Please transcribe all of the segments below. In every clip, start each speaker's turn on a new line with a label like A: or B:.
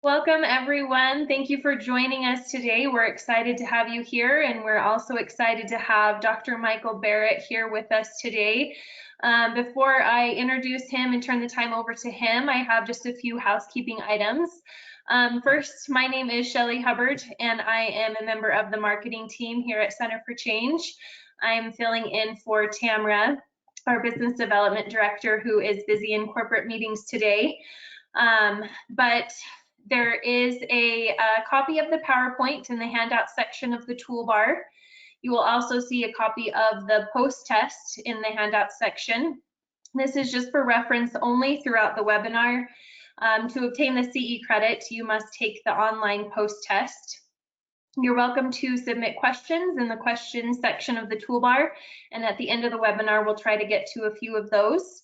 A: Welcome, everyone. Thank you for joining us today. We're excited to have you here, and we're also excited to have Dr. Michael Barrett here with us today. Before I introduce him and turn the time over to him, I have just a few housekeeping items. First, my name is Shelly Hubbard, and I am a member of the marketing team here at Center for Change. I am filling in for Tamra, our business development director, who is busy in corporate meetings today. But there is a copy of the PowerPoint in the handout section of the toolbar. You will also see a copy of the post-test in the handout section. This is just for reference only throughout the webinar. To obtain the CE credit, you must take the online post-test. You're welcome to submit questions in the questions section of the toolbar, and at the end of the webinar, we'll try to get to a few of those.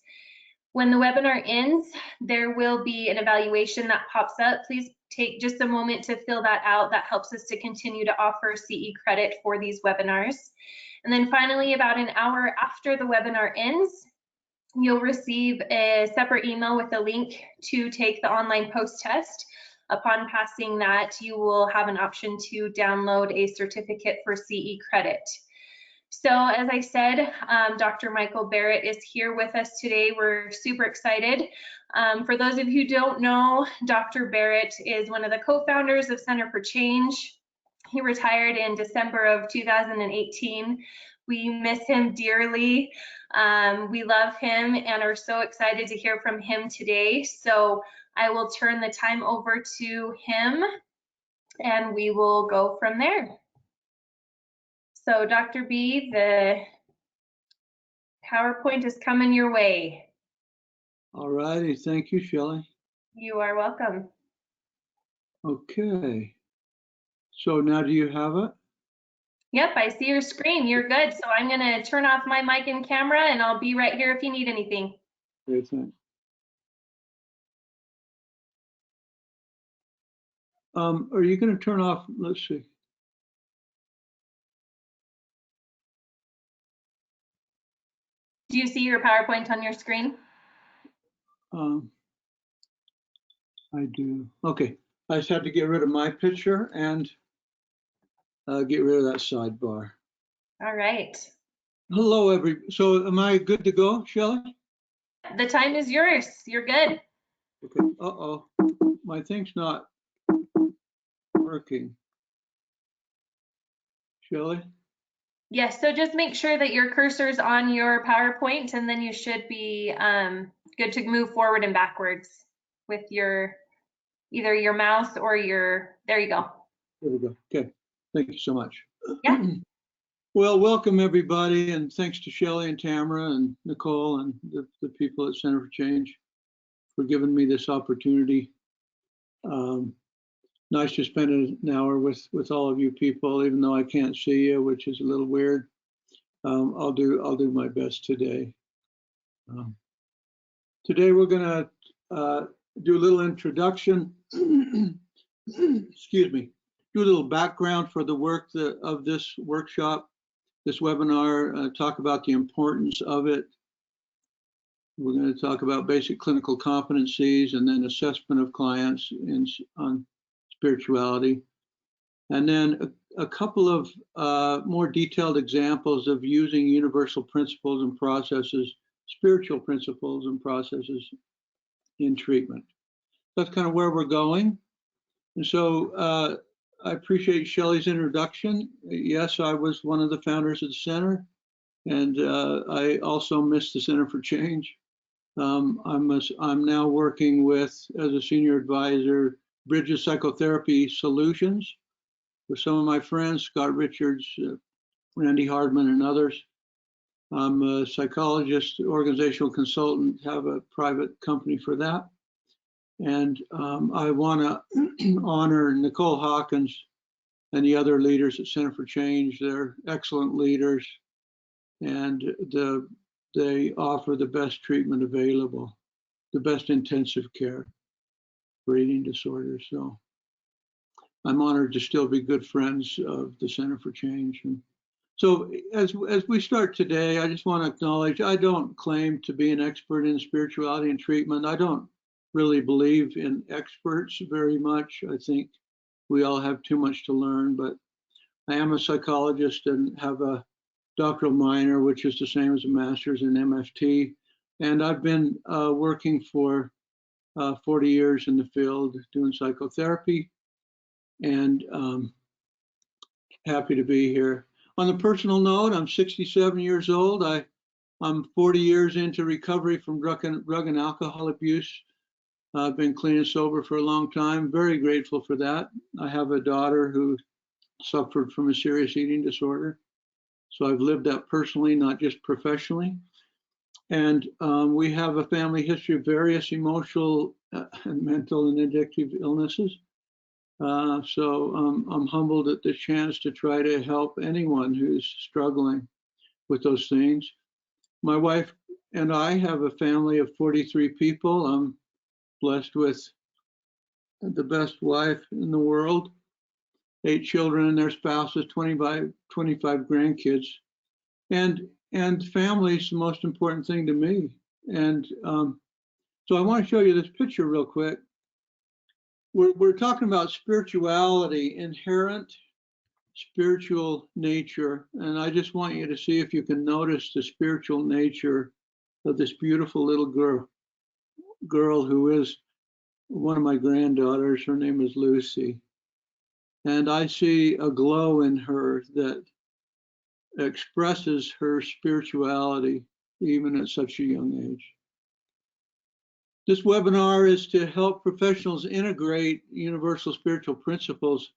A: When the webinar ends, there will be an evaluation that pops up. Please take just a moment to fill that out. That helps us to continue to offer CE credit for these webinars. And then finally, about an hour after the webinar ends, you'll receive a separate email with a link to take the online post-test. Upon passing that, you will have an option to download a certificate for CE credit. So as I said, Dr. Michael Barrett is here with us today. We're super excited. For those of you who don't know, Dr. Barrett is one of the co-founders of Center for Change. He retired in December of 2018. We miss him dearly. We love him and are so excited to hear from him today. So I will turn the time over to him and we will go from there. So Dr. B, the PowerPoint is coming your way.
B: All righty, thank you, Shelley.
A: You are welcome.
B: Okay, so now do you have it?
A: Yep, I see your screen. You're good. So I'm going to turn off my mic and camera, and I'll be right here if you need anything.
B: Great, thanks. Are you going to turn off, let's see.
A: Do you see your PowerPoint on your screen?
B: I do. Okay, I just had to get rid of my picture and get rid of that sidebar.
A: All right.
B: Hello, so am I good to go, Shelley?
A: The time is yours. You're good.
B: Okay, uh-oh, my thing's not working. Shelley?
A: Yes, so just make sure that your cursor's on your PowerPoint, and then you should be good to move forward and backwards with your either your mouse or your, there you go.
B: There we go. Okay, thank you so much.
A: Yeah.
B: Well, welcome everybody, and thanks to Shelley and Tamara and Nicole and the people at Center for Change for giving me this opportunity. Nice to spend an hour with all of you people, even though I can't see you, which is a little weird. I'll do my best today. Today we're going to do a little introduction. Excuse me. Do a little background for the work of this workshop, this webinar. Talk about the importance of it. We're going to talk about basic clinical competencies and then assessment of clients on spirituality, and then a couple of more detailed examples of using universal principles and processes, spiritual principles and processes in treatment. That's kind of where we're going. And so I appreciate Shelley's introduction. Yes, I was one of the founders of the center, and I also miss the Center for Change. I'm now working with, as a senior advisor, Bridges Psychotherapy Solutions with some of my friends, Scott Richards, Randy Hardman, and others. I'm a psychologist, organizational consultant, have a private company for that. And I want to honor Nicole Hawkins and the other leaders at Center for Change. They're excellent leaders, and they offer the best treatment available, the best intensive care for eating disorders. So I'm honored to still be good friends of the Center for Change. And so as we start today, I just want to acknowledge I don't claim to be an expert in spirituality and treatment. I don't really believe in experts very much. I think we all have too much to learn, but I am a psychologist and have a doctoral minor, which is the same as a master's in MFT. And I've been working for 40 years in the field doing psychotherapy, and happy to be here. On the personal note, I'm 67 years old. I'm 40 years into recovery from drug and alcohol abuse. I've been clean and sober for a long time. Very grateful for that. I have a daughter who suffered from a serious eating disorder. So I've lived that personally, not just professionally. And we have a family history of various emotional, mental, and addictive illnesses. So I'm humbled at the chance to try to help anyone who's struggling with those things. My wife and I have a family of 43 people. I'm blessed with the best wife in the world, 8 children and their spouses, 25 grandkids. And family is the most important thing to me. And so I want to show you this picture real quick. We're talking about spirituality, inherent spiritual nature. And I just want you to see if you can notice the spiritual nature of this beautiful little girl who is one of my granddaughters. Her name is Lucy. And I see a glow in her that expresses her spirituality, even at such a young age. This webinar is to help professionals integrate universal spiritual principles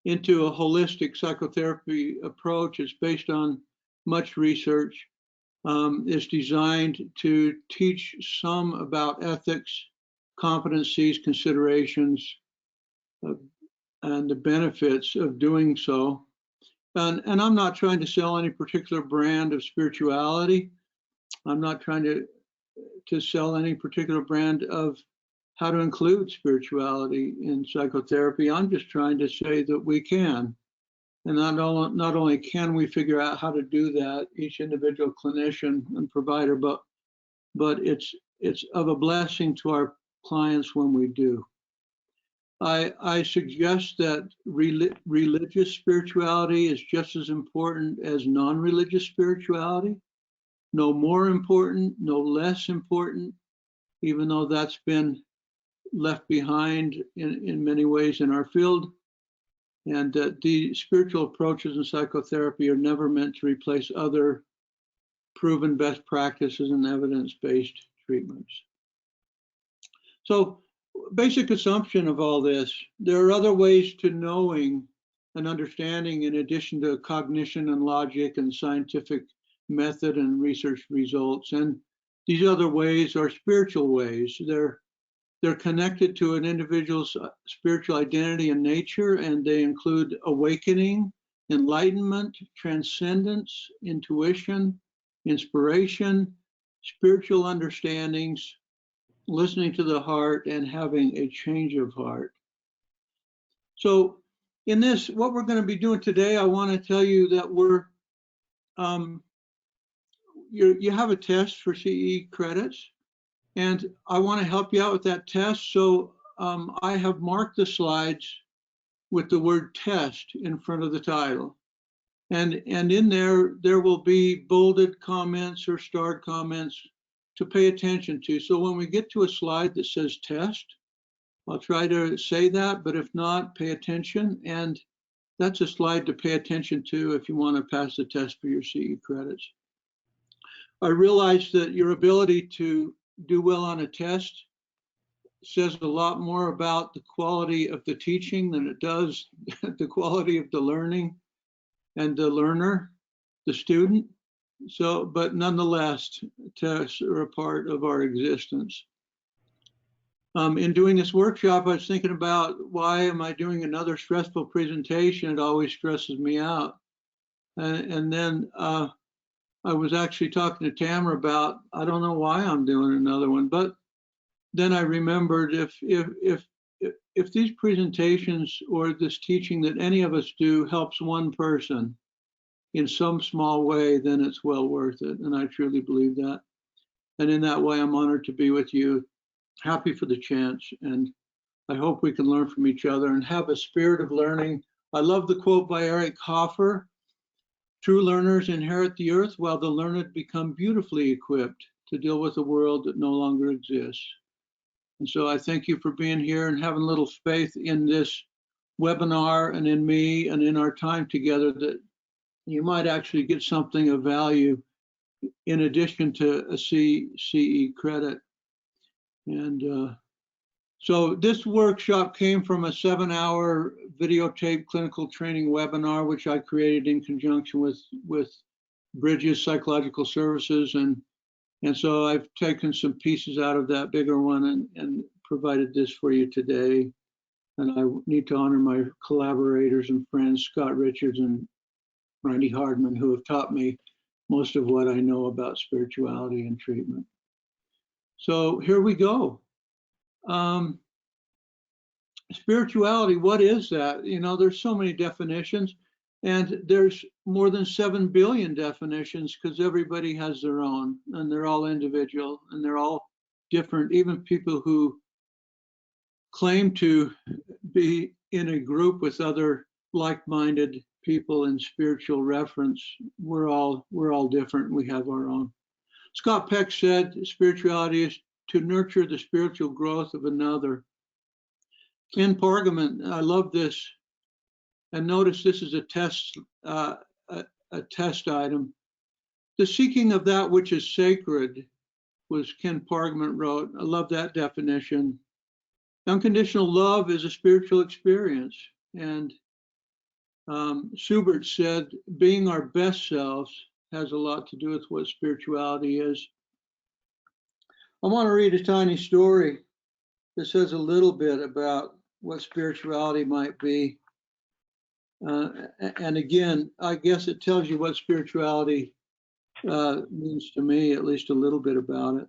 B: into a holistic psychotherapy approach. It's based on much research. It's designed to teach some about ethics, competencies, considerations, and the benefits of doing so. And I'm not trying to sell any particular brand of spirituality. I'm not trying to sell any particular brand of how to include spirituality in psychotherapy. I'm just trying to say that we can. And not only can we figure out how to do that, each individual clinician and provider, but it's of a blessing to our clients when we do. I suggest that religious spirituality is just as important as non-religious spirituality. No more important, no less important, even though that's been left behind in many ways in our field. And the spiritual approaches in psychotherapy are never meant to replace other proven best practices and evidence-based treatments. So, basic assumption of all this, there are other ways to knowing and understanding in addition to cognition and logic and scientific method and research results. And these other ways are spiritual ways. They're connected to an individual's spiritual identity and nature, and they include awakening, enlightenment, transcendence, intuition, inspiration, spiritual understandings, listening to the heart, and having a change of heart. So in this, what we're going to be doing today, I want to tell you that you have a test for CE credits, and I want to help you out with that test. So I have marked the slides with the word test in front of the title. And in there will be bolded comments or starred comments to pay attention to. So when we get to a slide that says test, I'll try to say that, but if not, pay attention. And that's a slide to pay attention to if you want to pass the test for your CE credits. I realize that your ability to do well on a test says a lot more about the quality of the teaching than it does the quality of the learning and the learner, the student. So, but nonetheless, tests are a part of our existence. In doing this workshop, I was thinking about, why am I doing another stressful presentation? It always stresses me out. And then I was actually talking to Tamara about, I don't know why I'm doing another one, but then I remembered if these presentations or this teaching that any of us do helps one person in some small way, then it's well worth it. And I truly believe that. And in that way, I'm honored to be with you happy for the chance, and I hope we can learn from each other and have a spirit of learning. I love the quote by Eric Hoffer: "True learners inherit the earth while the learned become beautifully equipped to deal with a world that no longer exists." And so I thank you for being here and having a little faith in this webinar and in me and in our time together, that you might actually get something of value in addition to a CE credit. And so this workshop came from a 7-hour videotape clinical training webinar, which I created in conjunction with Bridges Psychological Services. And so I've taken some pieces out of that bigger one and provided this for you today. And I need to honor my collaborators and friends, Scott Richards and Randy Hardman, who have taught me most of what I know about spirituality and treatment. So here we go. Spirituality, what is that? You know, there's so many definitions, and there's more than 7 billion definitions, because everybody has their own, and they're all individual, and they're all different. Even people who claim to be in a group with other like-minded people in spiritual reference, we're all different. We have our own. Scott Peck said spirituality is to nurture the spiritual growth of another. Ken Pargament, I love this, and notice this is a test item. The seeking of that which is sacred, was Ken Pargament wrote. I love that definition. Unconditional love is a spiritual experience. And Subert said, being our best selves has a lot to do with what spirituality is. I want to read a tiny story that says a little bit about what spirituality might be. And again, I guess it tells you what spirituality means to me, at least a little bit about it.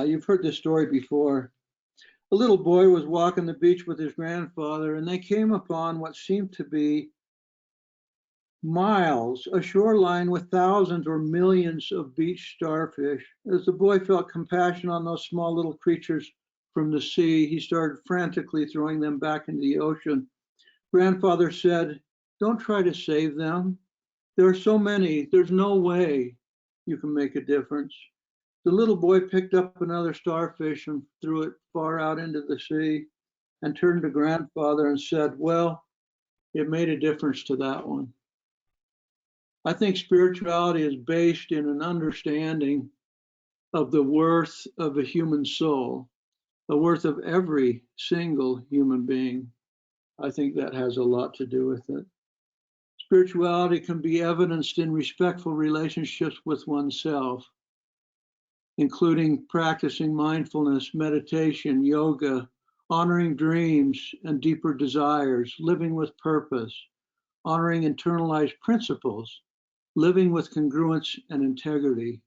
B: You've heard this story before. A little boy was walking the beach with his grandfather, and they came upon what seemed to be miles, a shoreline with thousands or millions of beach starfish. As the boy felt compassion on those small little creatures from the sea, he started frantically throwing them back into the ocean. Grandfather said, "Don't try to save them. There are so many, there's no way you can make a difference." The little boy picked up another starfish and threw it far out into the sea, and turned to grandfather and said, "Well, it made a difference to that one." I think spirituality is based in an understanding of the worth of a human soul, the worth of every single human being. I think that has a lot to do with it. Spirituality can be evidenced in respectful relationships with oneself, including practicing mindfulness, meditation, yoga, honoring dreams and deeper desires, living with purpose, honoring internalized principles, living with congruence and integrity.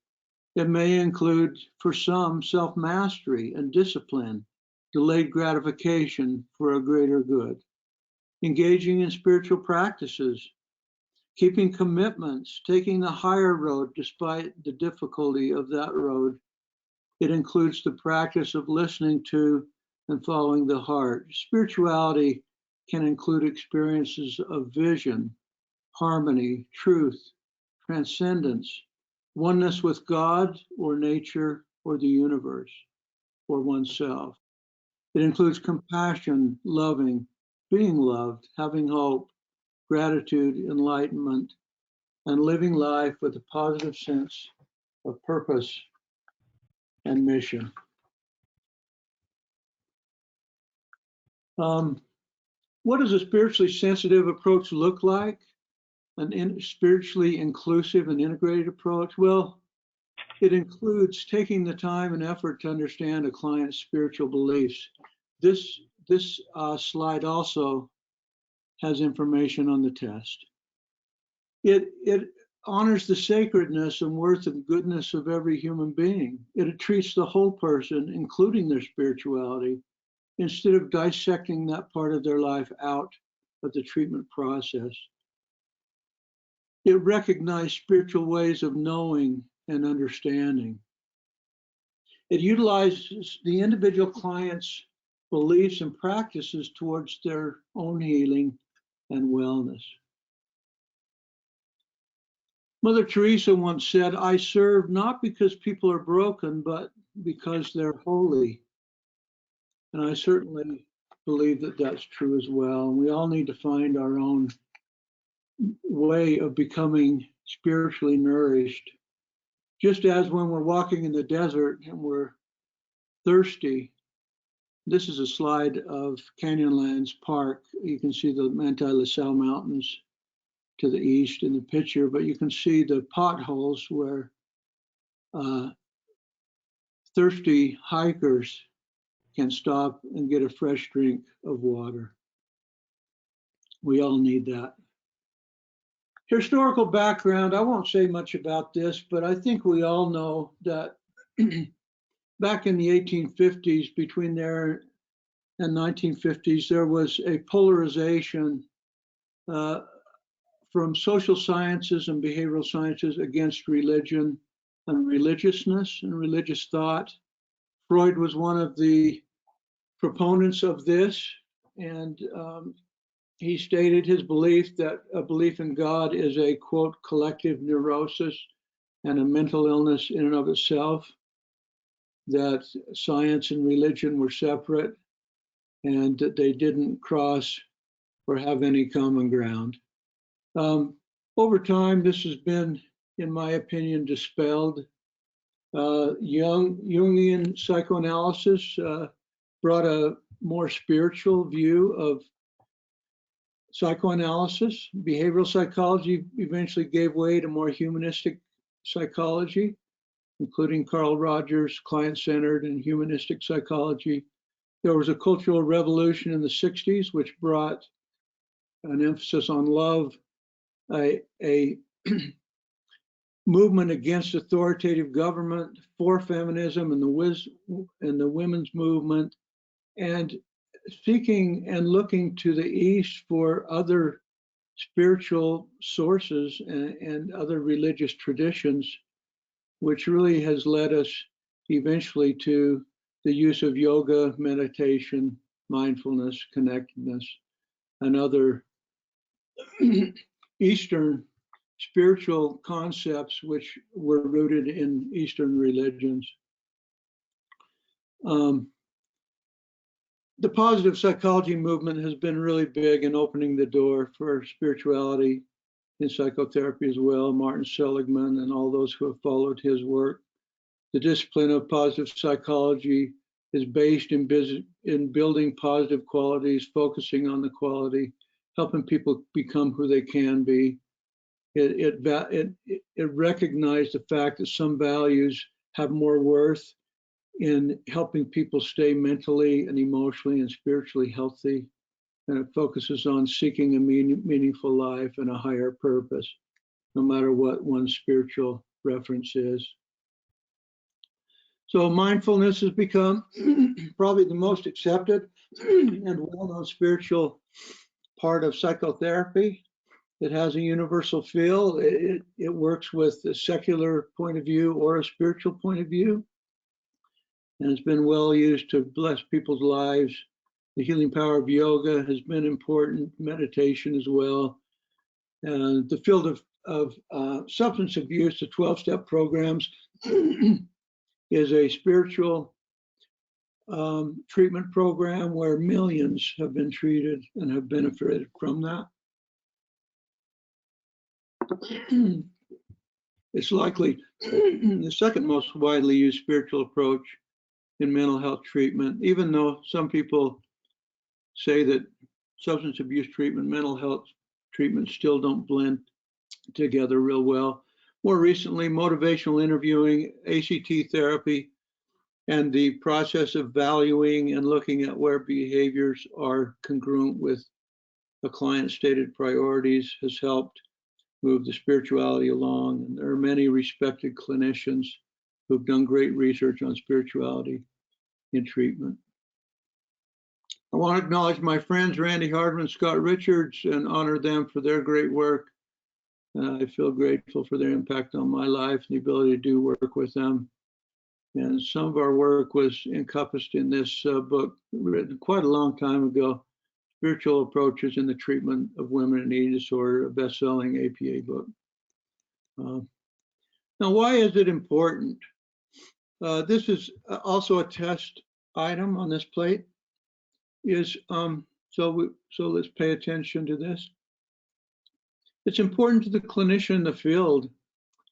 B: It may include, for some, self-mastery and discipline, delayed gratification for a greater good, engaging in spiritual practices, keeping commitments, taking the higher road despite the difficulty of that road. It includes the practice of listening to and following the heart. Spirituality can include experiences of vision, harmony, truth, transcendence, oneness with God or nature or the universe or oneself. It includes compassion, loving, being loved, having hope, gratitude, enlightenment, and living life with a positive sense of purpose and mission. What does a spiritually sensitive approach look like? An spiritually inclusive and integrated approach? Well, it includes taking the time and effort to understand a client's spiritual beliefs. This slide also has information on the test. It honors the sacredness and worth and goodness of every human being. It treats the whole person, including their spirituality, instead of dissecting that part of their life out of the treatment process. It recognized spiritual ways of knowing and understanding. It utilizes the individual client's beliefs and practices towards their own healing and wellness. Mother Teresa once said, "I serve not because people are broken, but because they're holy." And I certainly believe that that's true as well. We all need to find our own way of becoming spiritually nourished. Just as when we're walking in the desert and we're thirsty. This is a slide of Canyonlands Park. You can see the Manti-La Sal Mountains to the east in the picture, but you can see the potholes where thirsty hikers can stop and get a fresh drink of water. We all need that. Historical background, I won't say much about this, but I think we all know that back in the 1850s, between there and 1950s, there was a polarization from social sciences and behavioral sciences against religion and religiousness and religious thought. Freud was one of the proponents of this, and he stated his belief that a belief in God is a, quote, collective neurosis and a mental illness in and of itself, that science and religion were separate and that they didn't cross or have any common ground. Over time, this has been, in my opinion, dispelled. Jungian psychoanalysis brought a more spiritual view of psychoanalysis. Behavioral psychology eventually gave way to more humanistic psychology, including Carl Rogers' client-centered and humanistic psychology. There was a cultural revolution in the 60s, which brought an emphasis on love, a movement against authoritative government, for feminism and the women's movement, and seeking and looking to the East for other spiritual sources and other religious traditions, which really has led us eventually to the use of yoga, meditation, mindfulness, connectedness, and other Eastern spiritual concepts which were rooted in Eastern religions. The positive psychology movement has been really big in opening the door for spirituality in psychotherapy as well. Martin Seligman and all those who have followed his work. The discipline of positive psychology is based in building positive qualities, focusing on the quality, helping people become who they can be. It recognized the fact that some values have more worth in helping people stay mentally and emotionally and spiritually healthy. And it focuses on seeking a meaningful life and a higher purpose, no matter what one's spiritual reference is. So mindfulness has become probably the most accepted and well-known spiritual part of psychotherapy. It has a universal feel. It works with a secular point of view or a spiritual point of view. And it's been well used to bless people's lives. The healing power of yoga has been important, meditation as well. And the field of substance abuse, the 12-step programs, is a spiritual treatment program where millions have been treated and have benefited from that. It's likely the second most widely used spiritual approach in mental health treatment, even though some people say that substance abuse treatment, mental health treatment still don't blend together real well. More recently, motivational interviewing, ACT therapy, and the process of valuing and looking at where behaviors are congruent with a client's stated priorities has helped move the spirituality along. And there are many respected clinicians who've done great research on spirituality in treatment. I want to acknowledge my friends, Randy Hardman, Scott Richards, and honor them for their great work. I feel grateful for their impact on my life and the ability to do work with them. And some of our work was encompassed in this book, written quite a long time ago, Spiritual Approaches in the Treatment of Women and Eating Disorder, a best-selling APA book. Now, why is it important? This is also a test item on this plate. So let's pay attention to this. It's important to the clinician in the field.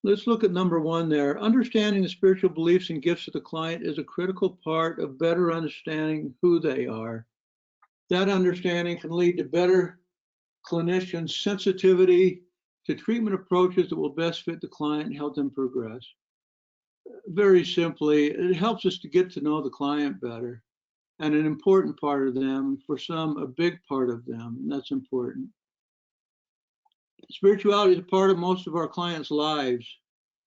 B: Let's look at number one there. Understanding the spiritual beliefs and gifts of the client is a critical part of better understanding who they are. That understanding can lead to better clinician sensitivity to treatment approaches that will best fit the client and help them progress. Very simply, it helps us to get to know the client better, and an important part of them, for some, a big part of them, and that's important. Spirituality is a part of most of our clients' lives.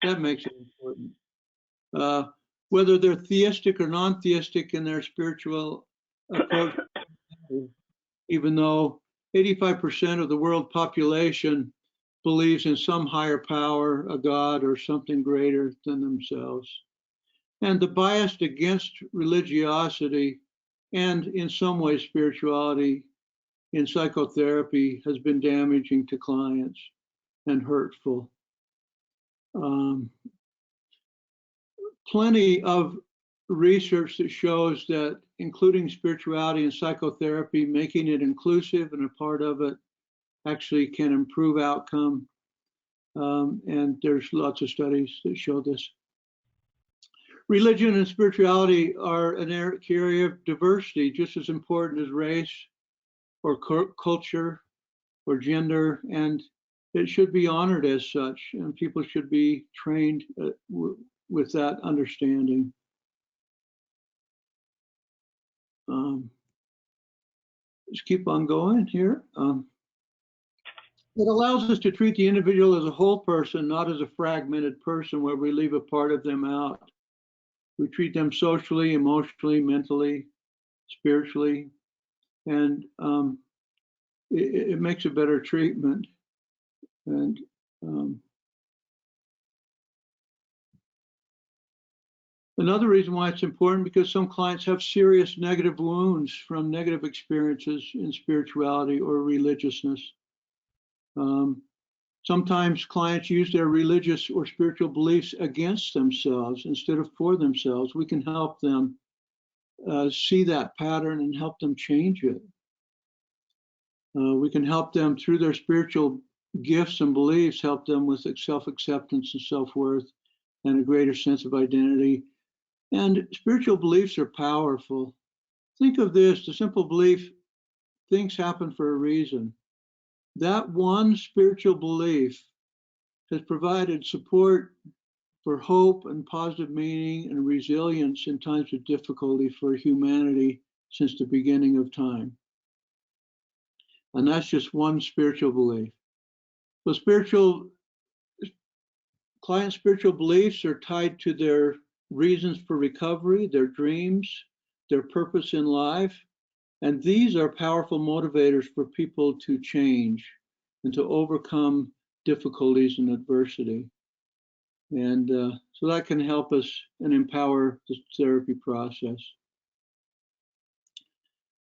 B: That makes it important. Whether they're theistic or non-theistic in their spiritual approach, even though 85% of the world population believes in some higher power, a God, or something greater than themselves. And the bias against religiosity and in some ways spirituality in psychotherapy has been damaging to clients and hurtful. Plenty of research that shows that including spirituality in psychotherapy, making it inclusive and a part of it, actually can improve outcome. And there's lots of studies that show this. Religion and spirituality are an area of diversity, just as important as race or culture or gender, and it should be honored as such, and people should be trained with that understanding. Let's keep on going here. It allows us to treat the individual as a whole person, not as a fragmented person where we leave a part of them out. We treat them socially, emotionally, mentally, spiritually, and it makes a better treatment. And another reason why it's important, because some clients have serious negative wounds from negative experiences in spirituality or religiousness. Sometimes clients use their religious or spiritual beliefs against themselves instead of for themselves. We can help them see that pattern and help them change it. We can help them through their spiritual gifts and beliefs, help them with self-acceptance and self-worth and a greater sense of identity. And spiritual beliefs are powerful. Think of this, the simple belief, things happen for a reason. That one spiritual belief has provided support for hope and positive meaning and resilience in times of difficulty for humanity since the beginning of time. And that's just one spiritual belief. So client spiritual beliefs are tied to their reasons for recovery, their dreams, their purpose in life. And these are powerful motivators for people to change and to overcome difficulties and adversity. And so that can help us and empower the therapy process.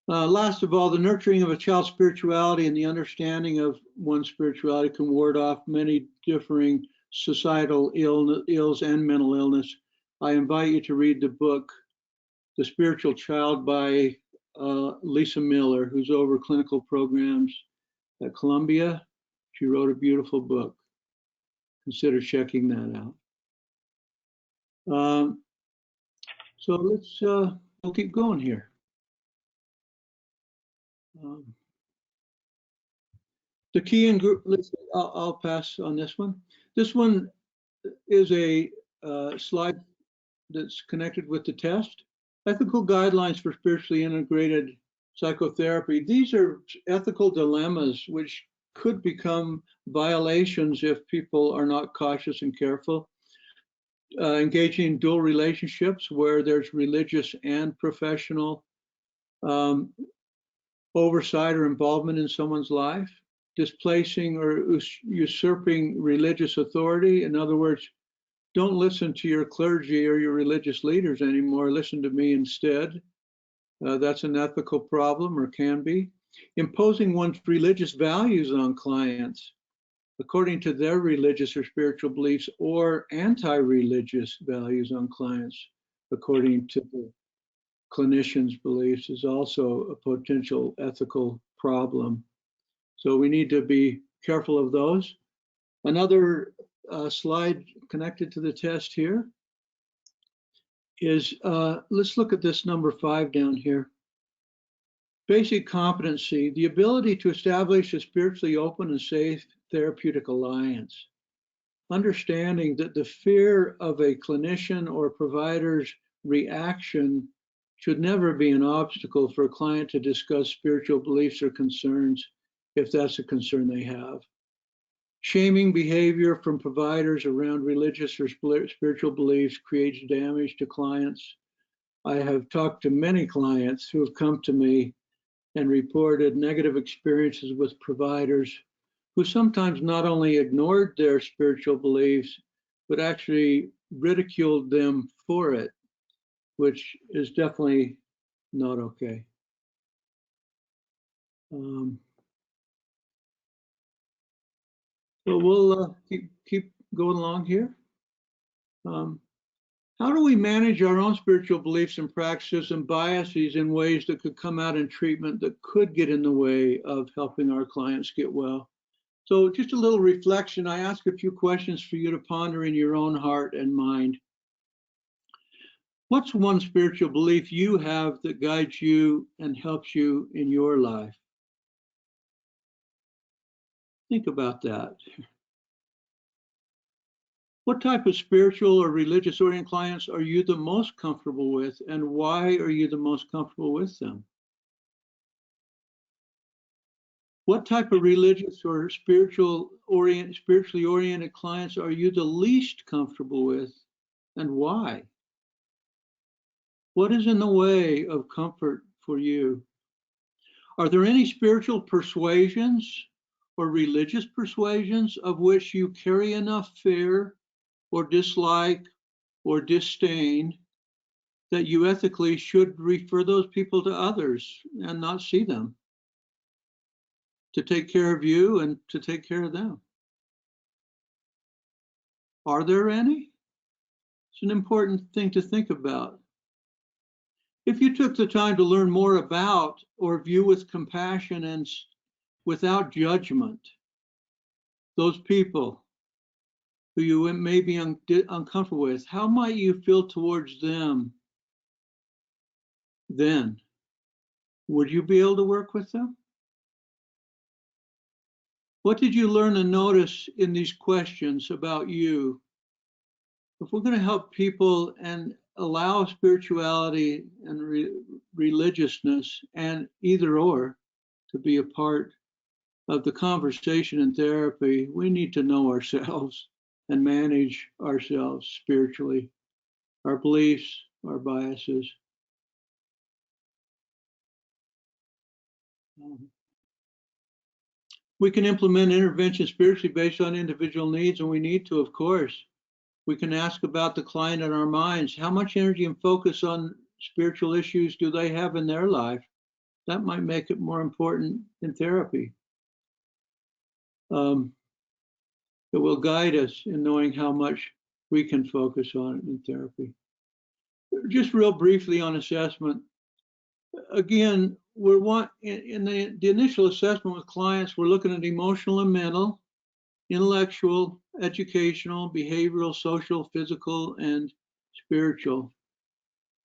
B: Last of all, the nurturing of a child's spirituality and the understanding of one's spirituality can ward off many differing societal ills and mental illness. I invite you to read the book, The Spiritual Child by Lisa Miller, who's over clinical programs at Columbia. She wrote a beautiful book. Consider checking that out. So we'll keep going here. The key in group, I'll pass on this one. This one is a slide that's connected with the test. Ethical guidelines for spiritually integrated psychotherapy. These are ethical dilemmas which could become violations if people are not cautious and careful. Engaging in dual relationships where there's religious and professional oversight or involvement in someone's life. Displacing or usurping religious authority. In other words, Don't listen to your clergy or your religious leaders anymore. Listen to me instead. That's an ethical problem, or can be. Imposing one's religious values on clients according to their religious or spiritual beliefs, or anti-religious values on clients according to the clinician's beliefs, is also a potential ethical problem. So we need to be careful of those. Another slide connected to the test here is, let's look at this number 5 down here. Basic competency, the ability to establish a spiritually open and safe therapeutic alliance. Understanding that the fear of a clinician or provider's reaction should never be an obstacle for a client to discuss spiritual beliefs or concerns, if that's a concern they have. Shaming behavior from providers around religious or spiritual beliefs creates damage to clients. I have talked to many clients who have come to me and reported negative experiences with providers who sometimes not only ignored their spiritual beliefs, but actually ridiculed them for it, which is definitely not okay. So we'll keep going along here. How do we manage our own spiritual beliefs and practices and biases in ways that could come out in treatment that could get in the way of helping our clients get well? So just a little reflection. I ask a few questions for you to ponder in your own heart and mind. What's one spiritual belief you have that guides you and helps you in your life? Think about that. What type of spiritual or religious oriented clients are you the most comfortable with, and why are you the most comfortable with them? What type of religious or spiritually oriented clients are you the least comfortable with, and why? What is in the way of comfort for you? Are there any spiritual persuasions or religious persuasions of which you carry enough fear or dislike or disdain that you ethically should refer those people to others and not see them, to take care of you and to take care of them? Are there any? It's an important thing to think about. If you took the time to learn more about or view with compassion and without judgment those people who you may be uncomfortable with, how might you feel towards them then? Would you be able to work with them? What did you learn and notice in these questions about you? If we're going to help people and allow spirituality and religiousness and either or to be a part of the conversation in therapy, we need to know ourselves and manage ourselves spiritually, our beliefs, our biases. We can implement intervention spiritually based on individual needs, and we need to, of course. We can ask about the client in our minds. How much energy and focus on spiritual issues do they have in their life? That might make it more important in therapy. It will guide us in knowing how much we can focus on it in therapy. Just real briefly on assessment. Again, in the initial assessment with clients, we're looking at emotional and mental, intellectual, educational, behavioral, social, physical, and spiritual.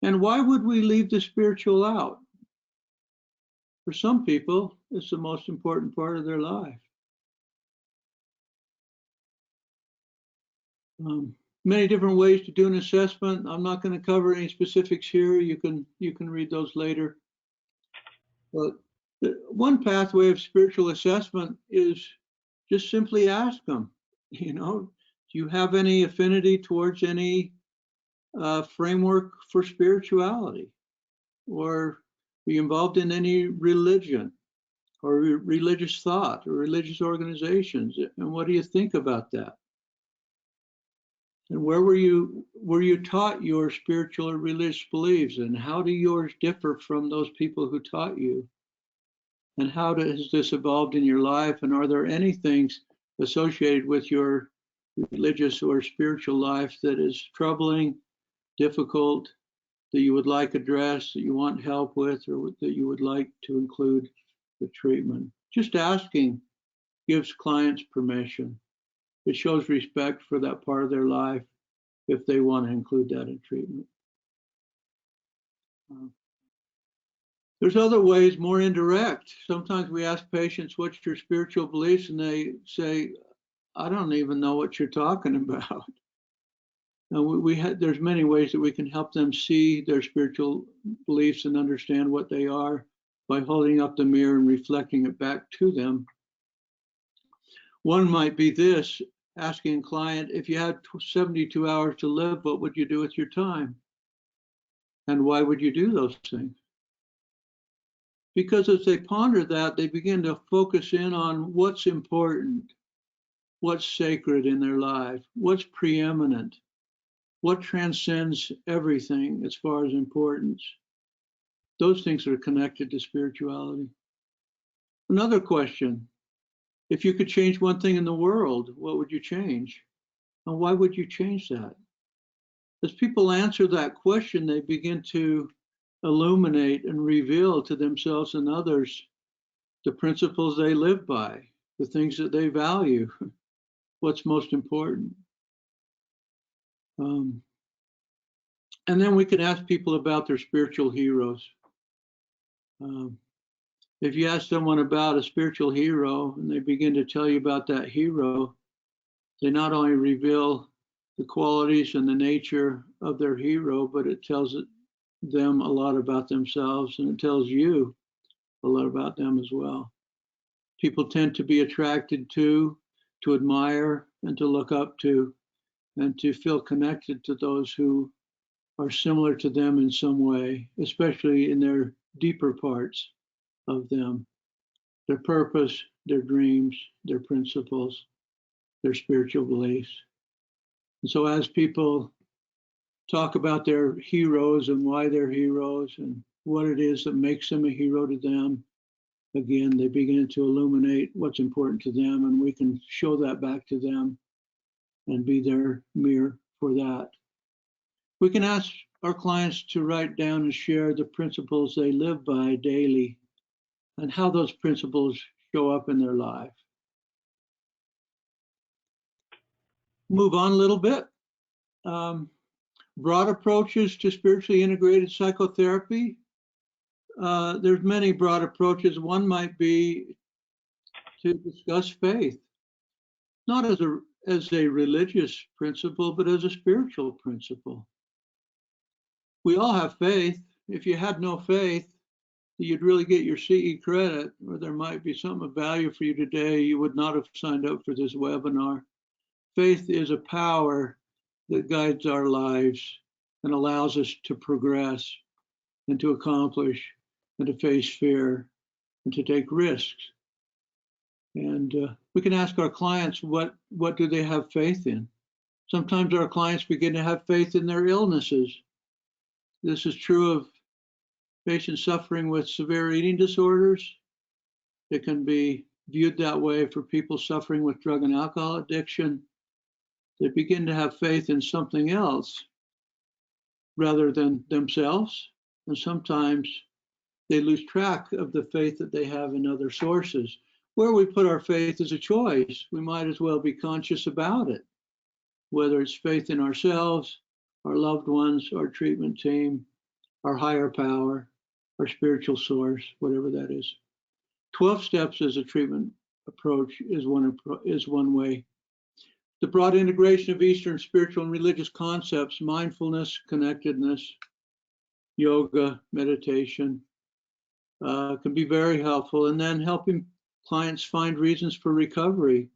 B: And why would we leave the spiritual out? For some people, it's the most important part of their life. Many different ways to do an assessment. I'm not going to cover any specifics here. You can read those later. But one pathway of spiritual assessment is just simply ask them, do you have any affinity towards any framework for spirituality? Or are you involved in any religion or religious thought or religious organizations? And what do you think about that? And where were you taught your spiritual or religious beliefs, and how do yours differ from those people who taught you? And how has this evolved in your life? And are there any things associated with your religious or spiritual life that is troubling, difficult, that you would like addressed, that you want help with, or that you would like to include with treatment? Just asking gives clients permission. It shows respect for that part of their life if they want to include that in treatment. There's other ways, more indirect. Sometimes we ask patients, what's your spiritual beliefs? And they say, I don't even know what you're talking about. And there's many ways that we can help them see their spiritual beliefs and understand what they are by holding up the mirror and reflecting it back to them. One might be this, asking a client, if you had 72 hours to live, what would you do with your time? And why would you do those things? Because as they ponder that, they begin to focus in on what's important, what's sacred in their life, what's preeminent, what transcends everything as far as importance. Those things are connected to spirituality. Another question, if you could change one thing in the world, what would you change? And why would you change that? As people answer that question, they begin to illuminate and reveal to themselves and others the principles they live by, the things that they value, what's most important. And then we can ask people about their spiritual heroes. If you ask someone about a spiritual hero and they begin to tell you about that hero, they not only reveal the qualities and the nature of their hero, but it tells them a lot about themselves, and it tells you a lot about them as well. People tend to be attracted to admire, and to look up to, and to feel connected to those who are similar to them in some way, especially in their deeper parts of them, their purpose, their dreams, their principles, their spiritual beliefs. And so as people talk about their heroes and why they're heroes and what it is that makes them a hero to them, again, they begin to illuminate what's important to them, and we can show that back to them and be their mirror for that. We can ask our clients to write down and share the principles they live by daily and how those principles show up in their life. Move on a little bit. Broad approaches to spiritually integrated psychotherapy. There's many broad approaches. One might be to discuss faith, not as a religious principle, but as a spiritual principle. We all have faith. If you had no faith, you'd really get your CE credit, or there might be something of value for you today. You would not have signed up for this webinar. Faith is a power that guides our lives and allows us to progress and to accomplish and to face fear and to take risks. And we can ask our clients, what do they have faith in? Sometimes our clients begin to have faith in their illnesses. This is true of patients suffering with severe eating disorders. It can be viewed that way for people suffering with drug and alcohol addiction. They begin to have faith in something else rather than themselves. And sometimes they lose track of the faith that they have in other sources. Where we put our faith is a choice. We might as well be conscious about it, whether it's faith in ourselves, our loved ones, our treatment team, our higher power, our spiritual source, whatever that is. 12 steps as a treatment approach is one way. The broad integration of Eastern spiritual and religious concepts, mindfulness, connectedness, yoga, meditation, can be very helpful. And then helping clients find reasons for recovery.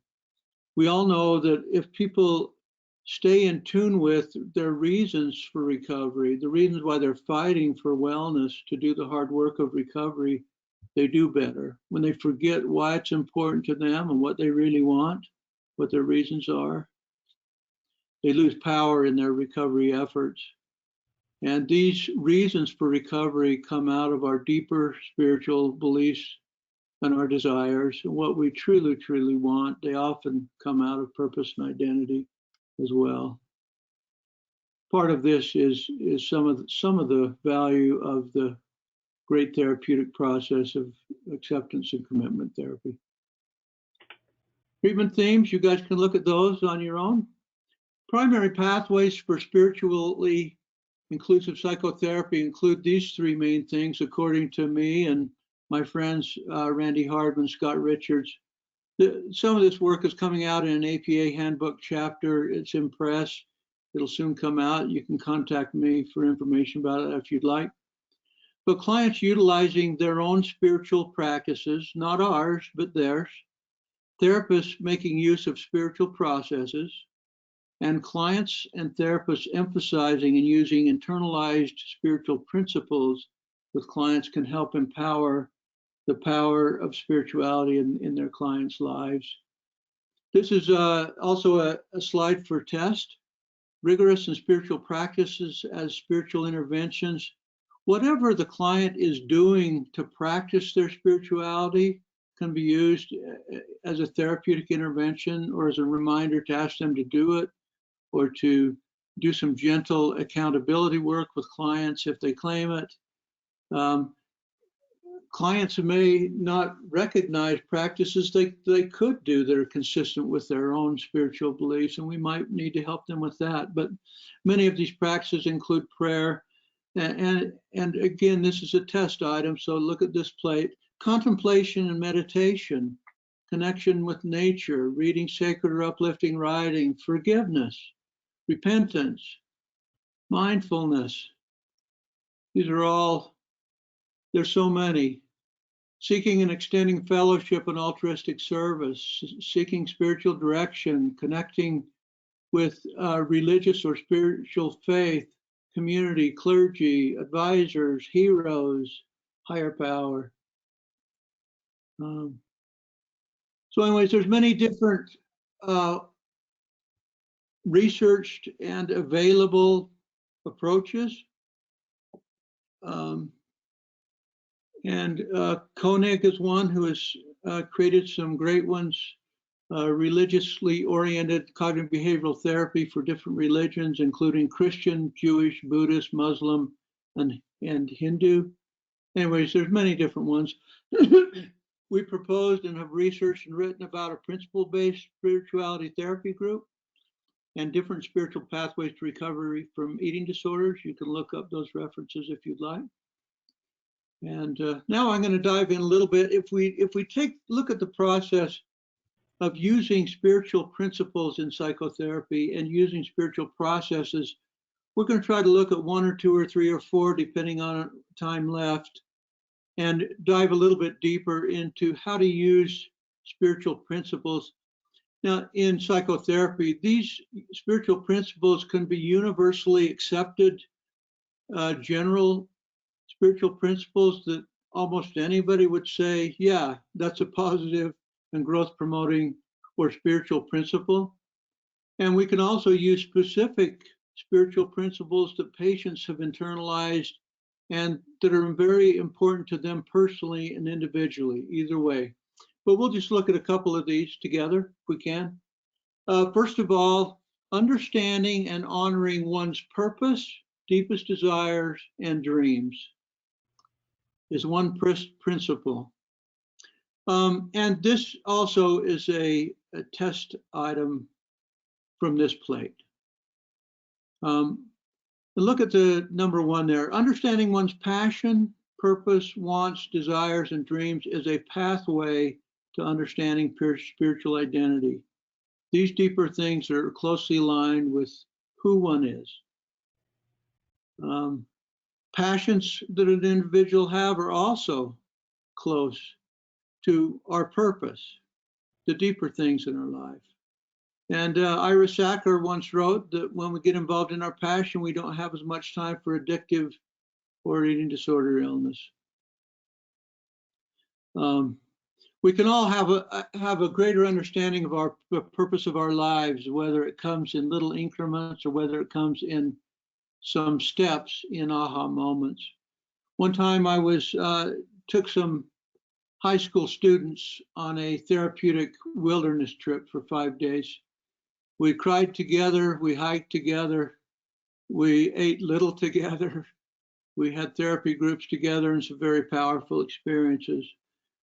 B: We all know that if people stay in tune with their reasons for recovery, the reasons why they're fighting for wellness, to do the hard work of recovery, they do better. When they forget why it's important to them and what they really want, what their reasons are. they lose power in their recovery efforts. And these reasons for recovery come out of our deeper spiritual beliefs and our desires and what we truly, truly want. They often come out of purpose and identity as well. Part of this is some of the value of the great therapeutic process of acceptance and commitment therapy. Treatment themes, you guys can look at those on your own. Primary pathways for spiritually inclusive psychotherapy include these three main things, according to me and my friends Randy Hardman, Scott Richards. Some of this work is coming out in an APA handbook chapter. It's in press. It'll soon come out. You can contact me for information about it if you'd like. But clients utilizing their own spiritual practices, not ours, but theirs. Therapists making use of spiritual processes. And clients and therapists emphasizing and using internalized spiritual principles with clients can help empower the power of spirituality in their clients' lives. This is also a slide for test. Rigorous and spiritual practices as spiritual interventions. Whatever the client is doing to practice their spirituality can be used as a therapeutic intervention or as a reminder to ask them to do it, or to do some gentle accountability work with clients if they claim it. Clients who may not recognize practices they could do that are consistent with their own spiritual beliefs, and we might need to help them with that. But many of these practices include prayer, and again, this is a test item, so look at this plate. Contemplation and meditation, connection with nature, reading sacred or uplifting writing, forgiveness, repentance, mindfulness. These are all, there's so many. Seeking and extending fellowship and altruistic service, seeking spiritual direction, connecting with religious or spiritual faith, community, clergy, advisors, heroes, higher power. So anyways, there's many different researched and available approaches. And Koenig is one who has created some great ones, religiously oriented cognitive behavioral therapy for different religions, including Christian, Jewish, Buddhist, Muslim, and Hindu. Anyways, there's many different ones. We proposed and have researched and written about a principle-based spirituality therapy group and different spiritual pathways to recovery from eating disorders. You can look up those references if you'd like. And now I'm going to dive in a little bit. If we look at the process of using spiritual principles in psychotherapy and using spiritual processes, we're going to try to look at one or two or three or four, depending on time left, and dive a little bit deeper into how to use spiritual principles. Now, in psychotherapy, these spiritual principles can be universally accepted, general spiritual principles that almost anybody would say, yeah, that's a positive and growth promoting or spiritual principle. And we can also use specific spiritual principles that patients have internalized and that are very important to them personally and individually, either way. But we'll just look at a couple of these together if we can. First of all, understanding and honoring one's purpose, deepest desires, and dreams is one principle. And this also is a test item from this plate. Look at the number one there. Understanding one's passion, purpose, wants, desires, and dreams is a pathway to understanding spiritual identity. These deeper things are closely aligned with who one is. Passions that an individual have are also close to our purpose, the deeper things in our life. And Ira Sacker once wrote that when we get involved in our passion, we don't have as much time for addictive or eating disorder illness. We can all have a greater understanding of the purpose of our lives, whether it comes in little increments or whether it comes in some steps in aha moments. One time I took some high school students on a therapeutic wilderness trip for 5 days. We cried together, we hiked together, we ate little together, we had therapy groups together, and some very powerful experiences.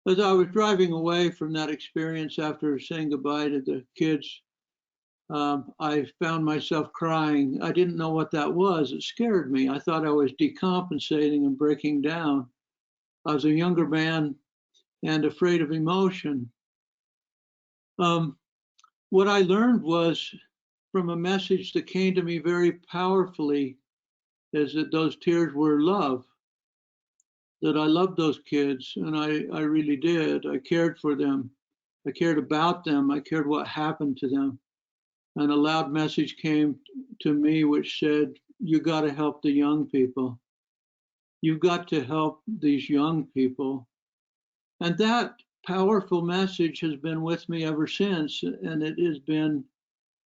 B: As I was driving away from that experience after saying goodbye to the kids, I found myself crying. I didn't know what that was. It scared me. I thought I was decompensating and breaking down. I was a younger man and afraid of emotion. What I learned was from a message that came to me very powerfully is that those tears were love, that I loved those kids, and I really did. I cared for them. I cared about them. I cared what happened to them. And a loud message came to me which said, you got to help the young people. You've got to help these young people. And that powerful message has been with me ever since, and it has been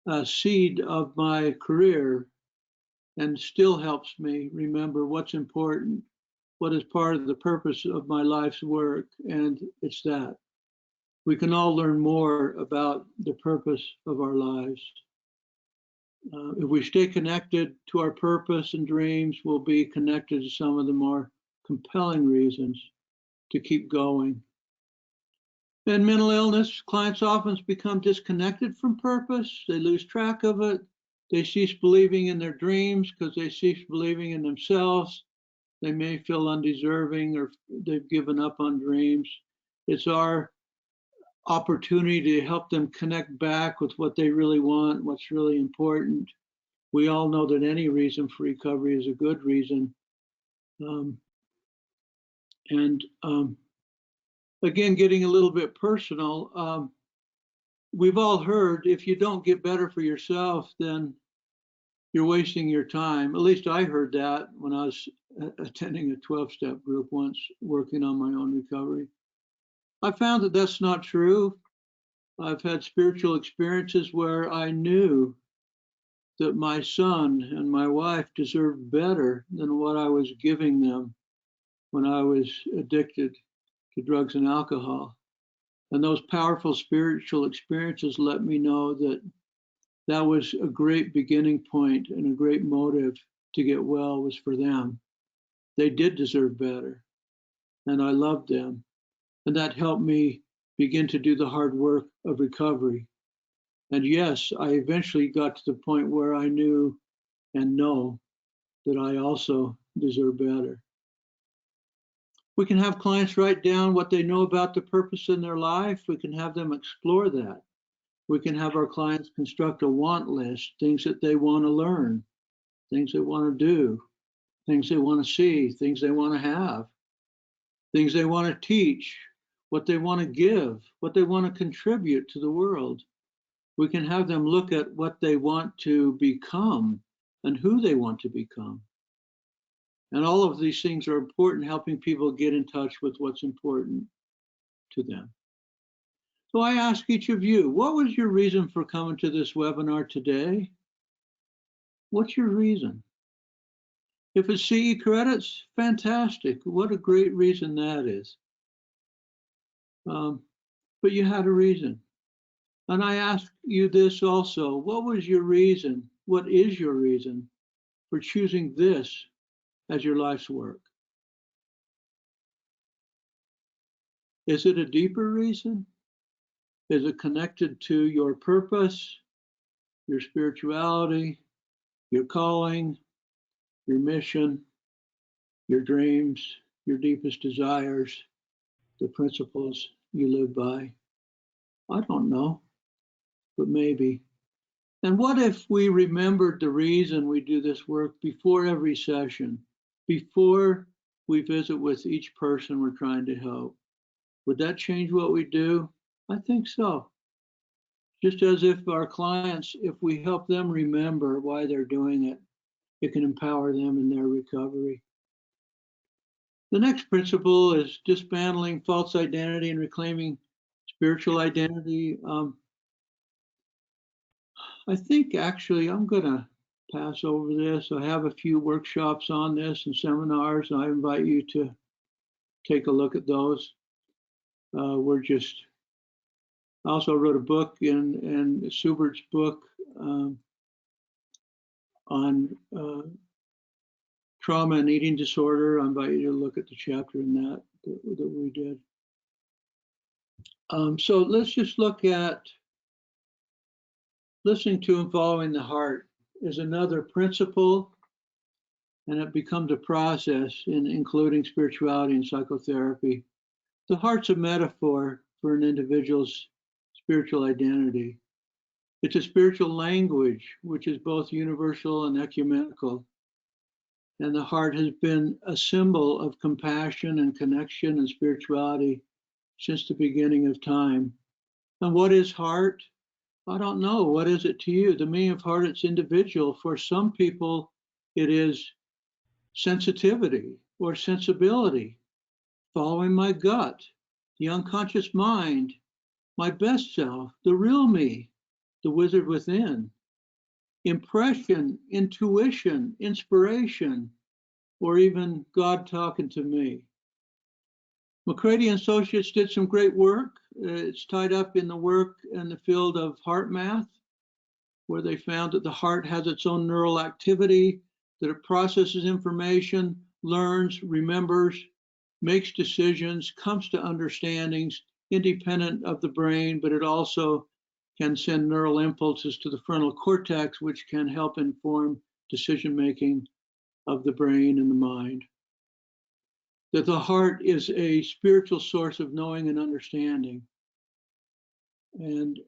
B: a seed of my career and still helps me remember what's important, what is part of the purpose of my life's work, and it's that. We can all learn more about the purpose of our lives. If we stay connected to our purpose and dreams, we'll be connected to some of the more compelling reasons to keep going. In mental illness, clients often become disconnected from purpose. They lose track of it. They cease believing in their dreams because they cease believing in themselves. They may feel undeserving or they've given up on dreams. It's our opportunity to help them connect back with what they really want, what's really important. We all know that any reason for recovery is a good reason. Again, getting a little bit personal, we've all heard if you don't get better for yourself, then you're wasting your time. At least I heard that when I was attending a 12-step group once, working on my own recovery. I found that that's not true. I've had spiritual experiences where I knew that my son and my wife deserved better than what I was giving them when I was addicted to drugs and alcohol. And those powerful spiritual experiences let me know that that was a great beginning point and a great motive to get well was for them. They did deserve better, and I loved them. And that helped me begin to do the hard work of recovery. And yes, I eventually got to the point where I knew and know that I also deserve better. We can have clients write down what they know about the purpose in their life. We can have them explore that. We can have our clients construct a want list, things that they want to learn, things they want to do, things they want to see, things they want to have, things they want to teach, what they want to give, what they want to contribute to the world. We can have them look at what they want to become and who they want to become. And all of these things are important, helping people get in touch with what's important to them. So I ask each of you, what was your reason for coming to this webinar today? What's your reason? If it's CE credits, fantastic. What a great reason that is. But you had a reason. And I ask you this also, what was your reason? What is your reason for choosing this as your life's work? Is it a deeper reason? Is it connected to your purpose, your spirituality, your calling, your mission, your dreams, your deepest desires, the principles you live by? I don't know, but maybe. And what if we remembered the reason we do this work before every session, before we visit with each person we're trying to help? Would that change what we do? I think so. Just as if our clients, if we help them remember why they're doing it, it can empower them in their recovery. The next principle is dismantling false identity and reclaiming Spiritual identity. I think actually I'm going to pass over this. I have a few workshops on this and seminars, and I invite you to take a look at those. I also wrote a book in Subert's book on trauma and eating disorder. I invite you to look at the chapter in that we did. So let's just look at listening to and following the heart is another principle, and it becomes a process in including spirituality and psychotherapy. The heart's a metaphor for an individual's spiritual identity. It's a spiritual language, which is both universal and ecumenical. And the heart has been a symbol of compassion and connection and spirituality since the beginning of time. And what is heart? I don't know. What is it to you? The meaning of heart, it's individual. For some people, it is sensitivity or sensibility, following my gut, the unconscious mind, my best self, the real me, the wizard within, impression, intuition, inspiration, or even God talking to me. McCready and Associates did some great work. It's tied up in the work in the field of heart math, where they found that the heart has its own neural activity, that it processes information, learns, remembers, makes decisions, comes to understandings independent of the brain, but it also can send neural impulses to the frontal cortex, which can help inform decision-making of the brain and the mind. That the heart is a spiritual source of knowing and understanding. And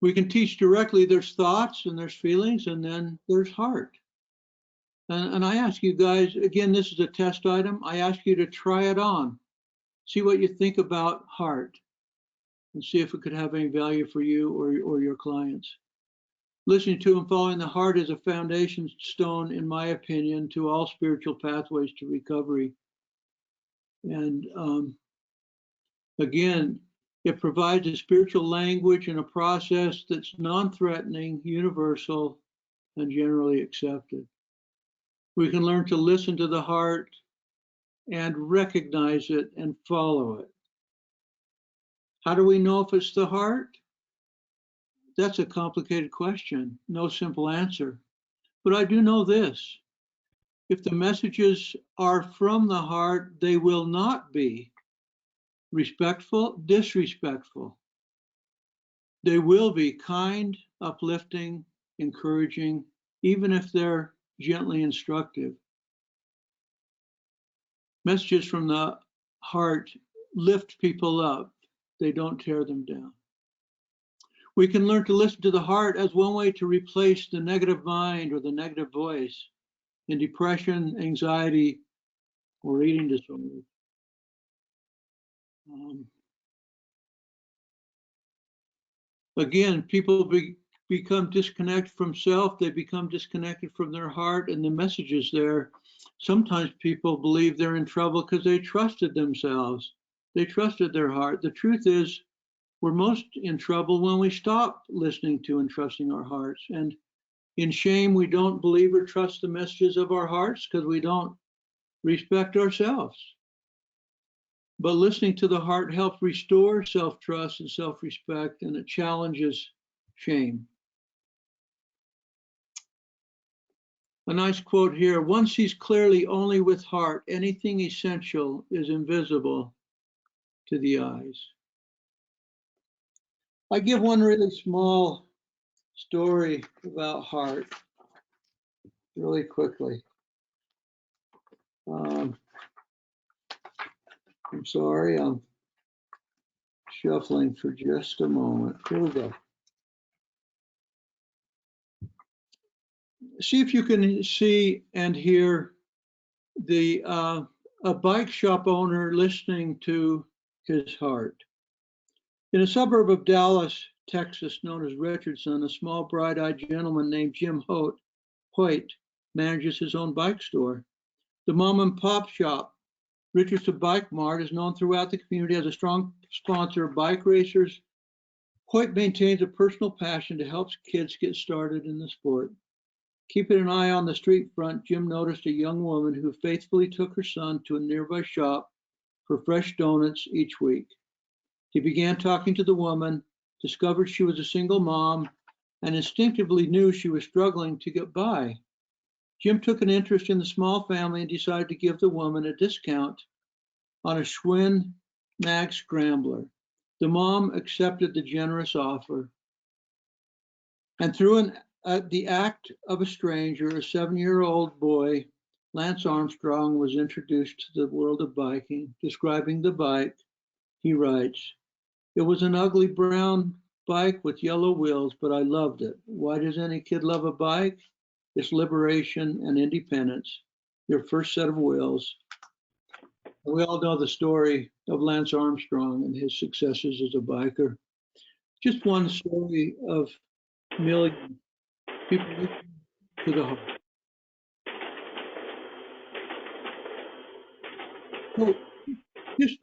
B: we can teach directly. There's thoughts and there's feelings, and then there's heart. And I ask you guys, again, this is a test item. I ask you to try it on. See what you think about heart and see if it could have any value for you or your clients. Listening to and following the heart is a foundation stone, in my opinion, to all spiritual pathways to recovery. And again, it provides a spiritual language and a process that's non-threatening, universal, and generally accepted. We can learn to listen to the heart and recognize it and follow it. How do we know if it's the heart? That's a complicated question. No simple answer. But I do know this. If the messages are from the heart, they will not be respectful, disrespectful. They will be kind, uplifting, encouraging, even if they're gently instructive. Messages from the heart lift people up. They don't tear them down. We can learn to listen to the heart as one way to replace the negative mind or the negative voice in depression, anxiety, or eating disorders. Again, people become disconnected from self, they become disconnected from their heart and the messages there. Sometimes people believe they're in trouble because they trusted themselves. They trusted their heart. The truth is, we're most in trouble when we stop listening to and trusting our hearts. And in shame, we don't believe or trust the messages of our hearts because we don't respect ourselves. But listening to the heart helps restore self-trust and self-respect, and it challenges shame. A nice quote here: one sees clearly only with heart. Anything essential is invisible to the eyes. I give one really small story about heart really quickly. I'm sorry, I'm shuffling for just a moment. Here we go. See if you can see and hear the a bike shop owner listening to his heart. In a suburb of Dallas, Texas, known as Richardson, a small, bright-eyed gentleman named Jim Hoyt manages his own bike store. The mom and pop shop Richardson Bike Mart is known throughout the community as a strong sponsor of bike racers. Hoyt maintains a personal passion to help kids get started in the sport. Keeping an eye on the street front, Jim noticed a young woman who faithfully took her son to a nearby shop for fresh donuts each week. He began talking to the woman, discovered she was a single mom, and instinctively knew she was struggling to get by. Jim took an interest in the small family and decided to give the woman a discount on a Schwinn Mag Scrambler. The mom accepted the generous offer. And through the act of a stranger, a 7-year-old boy, Lance Armstrong, was introduced to the world of biking. Describing the bike, he writes, "It was an ugly brown bike with yellow wheels, but I loved it. Why does any kid love a bike? It's liberation and independence. Your first set of wheels." And we all know the story of Lance Armstrong and his successes as a biker. Just one story of millions. People listen to the heart. So just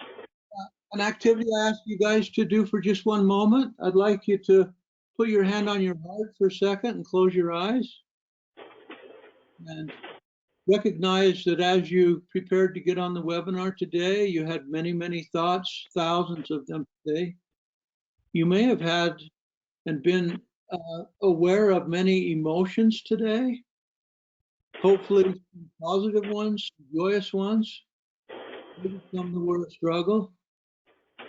B: an activity I ask you guys to do for just one moment. I'd like you to put your hand on your heart for a second and close your eyes. And recognize that as you prepared to get on the webinar today, you had many, many thoughts, thousands of them today. You may have had and been aware of many emotions today, hopefully positive ones, joyous ones, maybe some that were a struggle.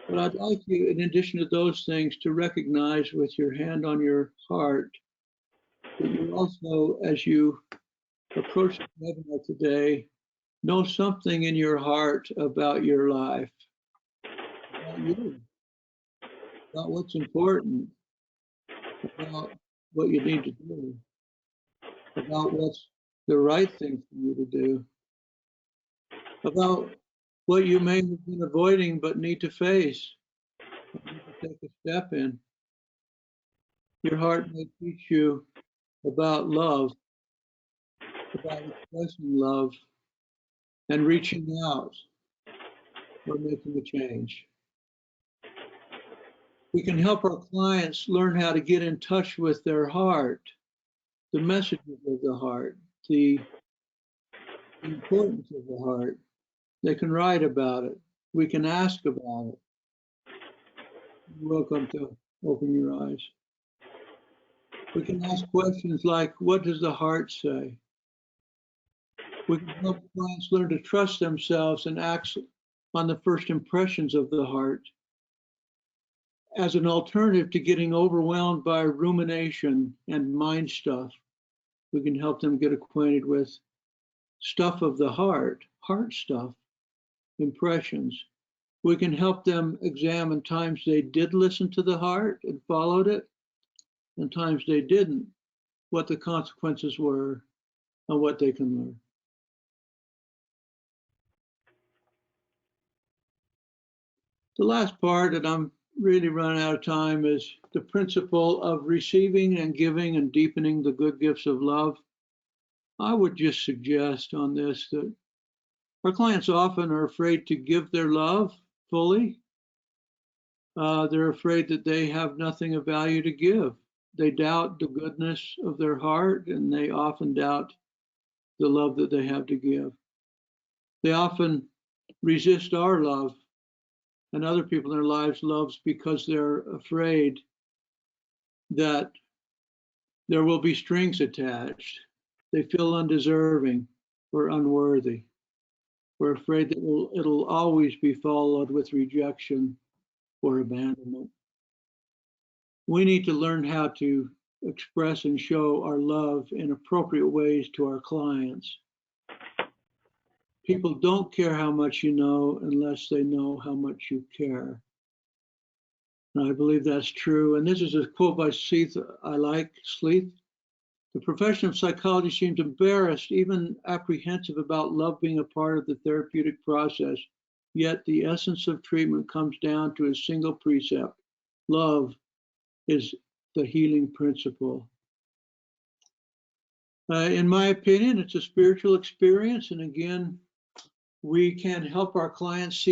B: But I'd like you, in addition to those things, to recognize with your hand on your heart that you also, as you approach the webinar today, know something in your heart about your life, about you, about what's important, about what you need to do, about what's the right thing for you to do, about what you may have been avoiding but need to face, need to take a step in. Your heart may teach you about love, about expressing love and reaching out or making a change. We can help our clients learn how to get in touch with their heart, the messages of the heart, the importance of the heart. They can write about it. We can ask about it. You're welcome to open your eyes. We can ask questions like, what does the heart say? We can help clients learn to trust themselves and act on the first impressions of the heart as an alternative to getting overwhelmed by rumination and mind stuff. We can help them get acquainted with stuff of the heart stuff, impressions. We can help them examine times they did listen to the heart and followed it, and times they didn't, what the consequences were, and what they can learn. The last part, and I'm really running out of time, is the principle of receiving and giving and deepening the good gifts of love. I would just suggest on this that our clients often are afraid to give their love fully. They're afraid that they have nothing of value to give. They doubt the goodness of their heart, and they often doubt the love that they have to give. They often resist our love and other people in their lives' loves because they're afraid that there will be strings attached. They feel undeserving or unworthy. We're afraid that it'll always be followed with rejection or abandonment. We need to learn how to express and show our love in appropriate ways to our clients. People don't care how much you know unless they know how much you care. And I believe that's true. And this is a quote by Sleeth. I like Sleeth. The profession of psychology seems embarrassed, even apprehensive about love being a part of the therapeutic process. Yet the essence of treatment comes down to a single precept. Love is the healing principle. In my opinion, it's a spiritual experience. And again, We can help our clients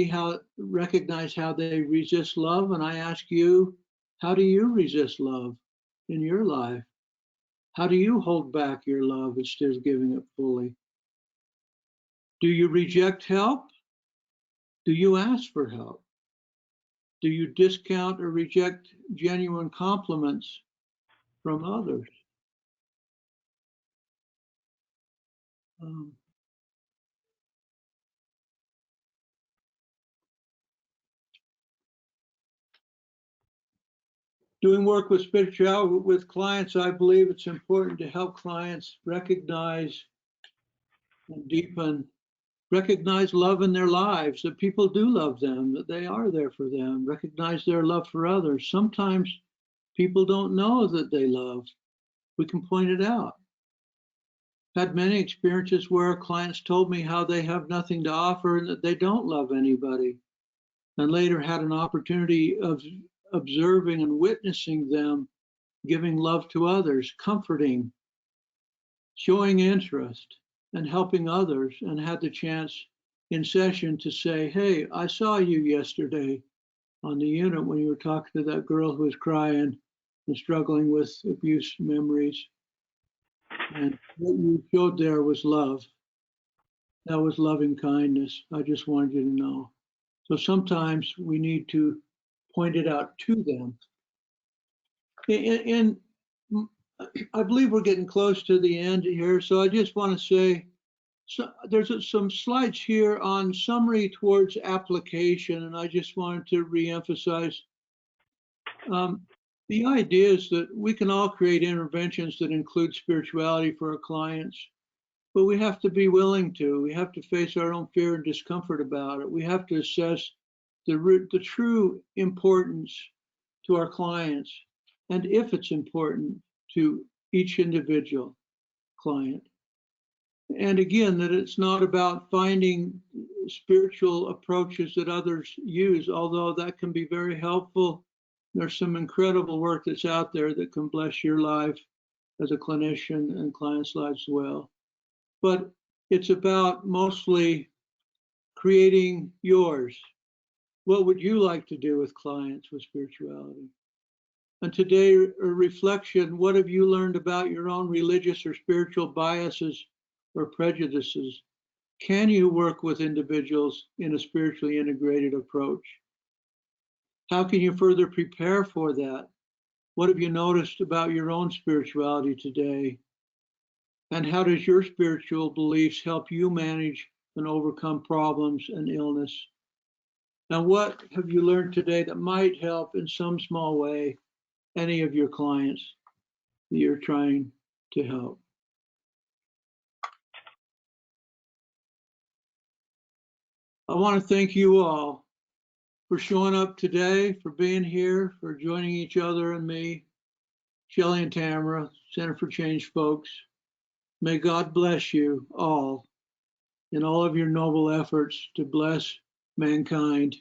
B: recognize how they resist love. And I ask you, how do you resist love in your life? How do you hold back your love instead of giving it fully? Do you reject help? Do you ask for help? Do you discount or reject genuine compliments from others? Doing work with spirituality with clients, I believe it's important to help clients recognize and recognize love in their lives, that people do love them, that they are there for them, recognize their love for others. Sometimes people don't know that they love. We can point it out. Had many experiences where clients told me how they have nothing to offer and that they don't love anybody, and later had an opportunity of observing and witnessing them giving love to others, comforting, showing interest, and helping others, and had the chance in session to say, hey, I saw you yesterday on the unit when you were talking to that girl who was crying and struggling with abuse memories. And what you showed there was love. That was loving kindness. I just wanted you to know. So sometimes we need to point it out to them. And I believe we're getting close to the end here, so I just want to say, so there's some slides here on summary towards application, and I just wanted to reemphasize the idea is that we can all create interventions that include spirituality for our clients, but we have to be willing to. We have to face our own fear and discomfort about it. We have to assess the true importance to our clients, and if it's important to each individual client. And again, that it's not about finding spiritual approaches that others use, although that can be very helpful. There's some incredible work that's out there that can bless your life as a clinician and clients' lives as well. But it's about mostly creating yours. What would you like to do with clients with spirituality? And today, a reflection, what have you learned about your own religious or spiritual biases or prejudices? Can you work with individuals in a spiritually integrated approach? How can you further prepare for that? What have you noticed about your own spirituality today? And how does your spiritual beliefs help you manage and overcome problems and illness? And what have you learned today that might help in some small way any of your clients that you're trying to help? I want to thank you all for showing up today, for being here, for joining each other and me, Shelley and Tamara, Center for Change folks. May God bless you all in all of your noble efforts to bless mankind,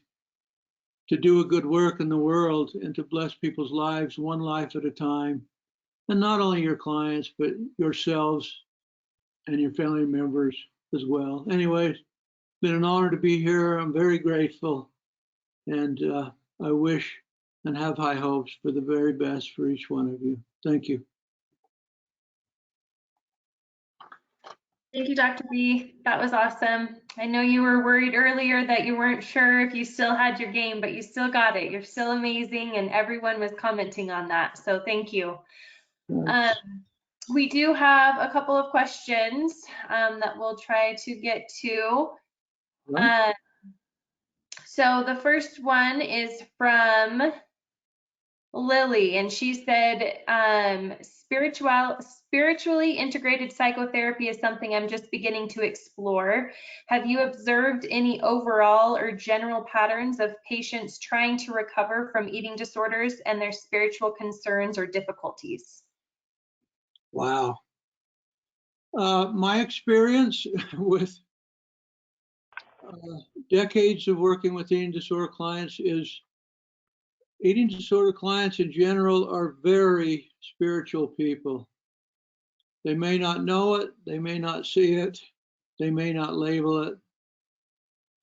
B: to do a good work in the world, and to bless people's lives one life at a time. And not only your clients, but yourselves and your family members as well. Anyway, it's been an honor to be here. I'm very grateful. And I wish and have high hopes for the very best for each one of you. Thank you.
A: Thank you, Dr. B. That was awesome. I know you were worried earlier that you weren't sure if you still had your game, but you still got it. You're still amazing, and everyone was commenting on that. So thank you. We do have a couple of questions that we'll try to get to. So the first one is from Lily, and she said, spiritually integrated psychotherapy is something I'm just beginning to explore. Have you observed any overall or general patterns of patients trying to recover from eating disorders and their spiritual concerns or difficulties?
B: Wow. My experience with decades of working with eating disorder clients is eating disorder clients in general are very spiritual people. They may not know it, they may not see it, they may not label it,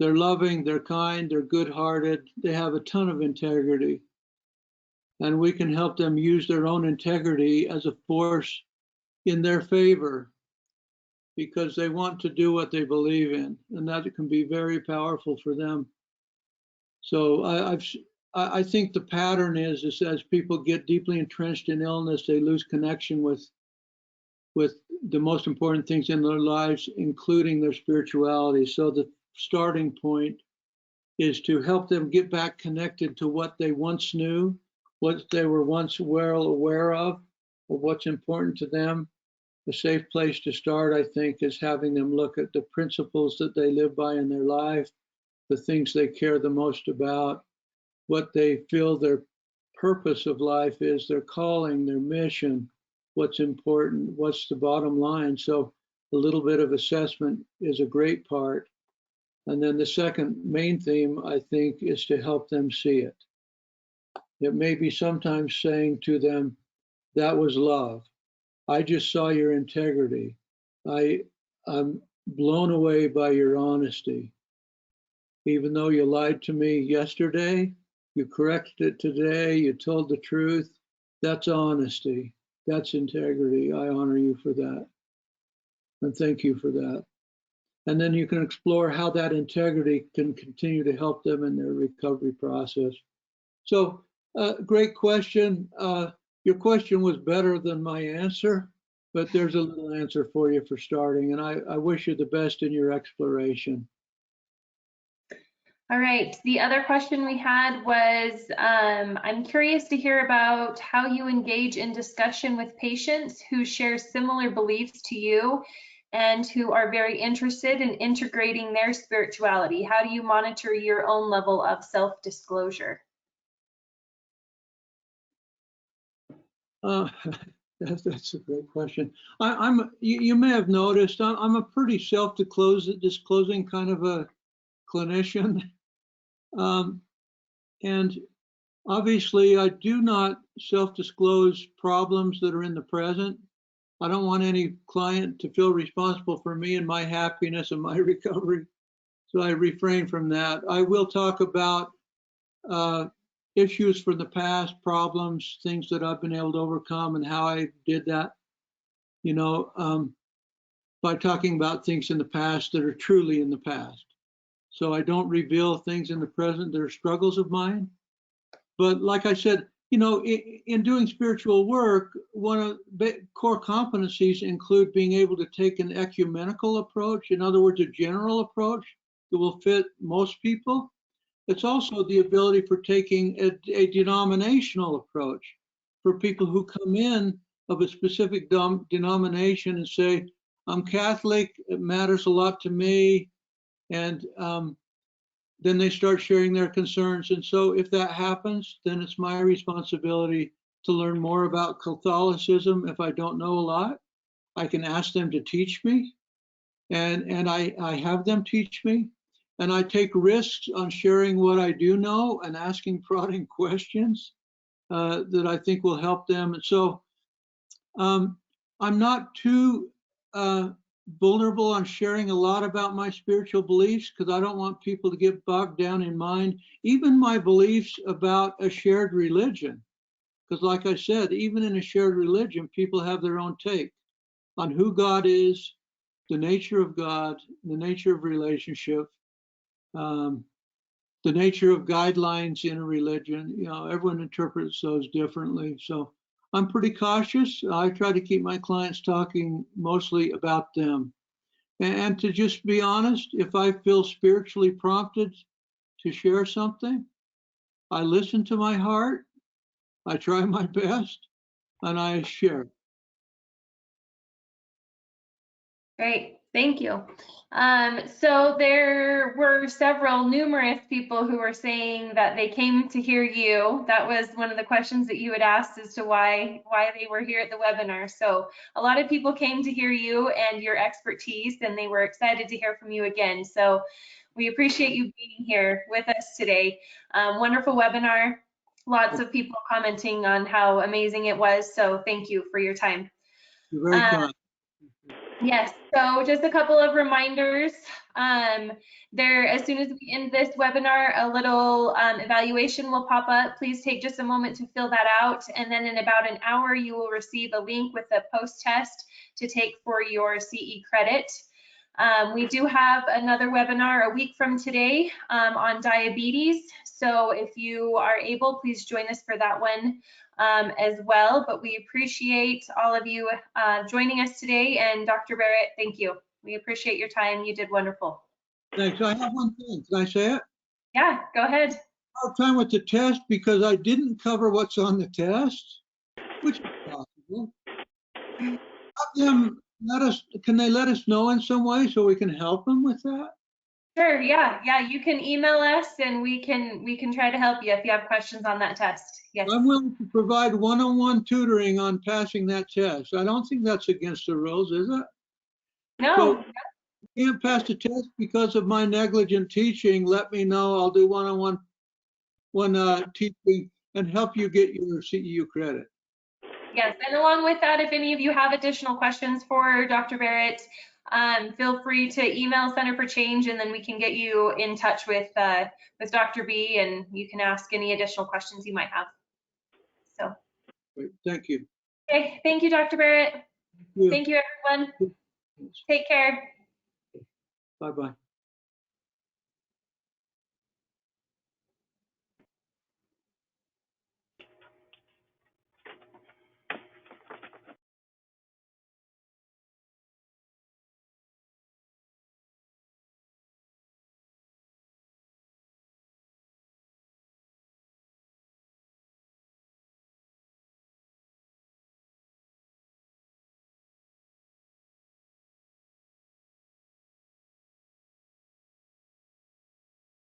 B: They're loving, they're kind, they're good-hearted, they have a ton of integrity. And we can help them use their own integrity as a force in their favor because they want to do what they believe in, and that can be very powerful for them. So I think the pattern is as people get deeply entrenched in illness, they lose connection with the most important things in their lives, including their spirituality. So the starting point is to help them get back connected to what they once knew, what they were once well aware of what's important to them. A safe place to start, I think, is having them look at the principles that they live by in their life, the things they care the most about, what they feel their purpose of life is, their calling, their mission, what's important, what's the bottom line. So a little bit of assessment is a great part. And then the second main theme, I think, is to help them see it. It may be sometimes saying to them, that was love. I just saw your integrity. I'm blown away by your honesty. Even though you lied to me yesterday, you corrected it today, you told the truth. That's honesty. That's integrity. I honor you for that. And thank you for that. And then you can explore how that integrity can continue to help them in their recovery process. So, great question. Your question was better than my answer, but there's a little answer for you for starting. And I wish you the best in your exploration.
A: All right, the other question we had was, I'm curious to hear about how you engage in discussion with patients who share similar beliefs to you and who are very interested in integrating their spirituality. How do you monitor your own level of self-disclosure?
B: That's a great question. You may have noticed I'm a pretty self-disclosing kind of a clinician. And obviously, I do not self-disclose problems that are in the present. I don't want any client to feel responsible for me and my happiness and my recovery. So I refrain from that. I will talk about issues from the past, problems, things that I've been able to overcome and how I did that, by talking about things in the past that are truly in the past. So I don't reveal things in the present that are struggles of mine. But like I said, in doing spiritual work, one of the core competencies include being able to take an ecumenical approach, in other words, a general approach that will fit most people. It's also the ability for taking a denominational approach for people who come in of a specific denomination and say, I'm Catholic, it matters a lot to me, and then they start sharing their concerns. And so if that happens, then it's my responsibility to learn more about Catholicism. If I don't know a lot, I can ask them to teach me, and I have them teach me. And I take risks on sharing what I do know and asking prodding questions that I think will help them. And so I'm not too vulnerable on sharing a lot about my spiritual beliefs because I don't want people to get bogged down in mine, even my beliefs about a shared religion. Because like I said, even in a shared religion, people have their own take on who God is, the nature of God, the nature of relationship, the nature of guidelines in a religion. Everyone interprets those differently. So I'm pretty cautious. I try to keep my clients talking mostly about them. And to just be honest, if I feel spiritually prompted to share something, I listen to my heart, I try my best, and I share.
A: Great, thank you. So there were numerous people who were saying that they came to hear you. That was one of the questions that you had asked as to why they were here at the webinar. So a lot of people came to hear you and your expertise, and they were excited to hear from you again. So we appreciate you being here with us today. Wonderful webinar. Lots of people commenting on how amazing it was. So thank you for your time.
B: You're very kind.
A: Yes, so just a couple of reminders. As soon as we end this webinar, a little evaluation will pop up. Please take just a moment to fill that out. And then in about an hour, you will receive a link with a post-test to take for your CE credit. We do have another webinar a week from today on diabetes. So if you are able, please join us for that one as well. But we appreciate all of you joining us today. And Dr. Barrett, thank you. We appreciate your time. You did wonderful.
B: Thanks. I have one thing. Can I say it?
A: Yeah, go ahead.
B: Hard time with the test because I didn't cover what's on the test, which is possible. Have them can they let us know in some way so we can help them with that?
A: Sure, yeah, you can email us and we can try to help you if you have questions on that test. Yes.
B: I'm willing to provide one-on-one tutoring on passing that test. I don't think that's against the rules, is it?
A: No.
B: So, can't pass the test because of my negligent teaching, let me know. I'll do one-on-one teaching and help you get your CEU credit.
A: Yes, and along with that, if any of you have additional questions for Dr. Barrett, feel free to email Center for Change, and then we can get you in touch with Dr. B, and you can ask any additional questions you might have. So.
B: Great. Thank you.
A: Okay, thank you, Dr. Barrett. Thank you, everyone. Take care.
B: Bye-bye.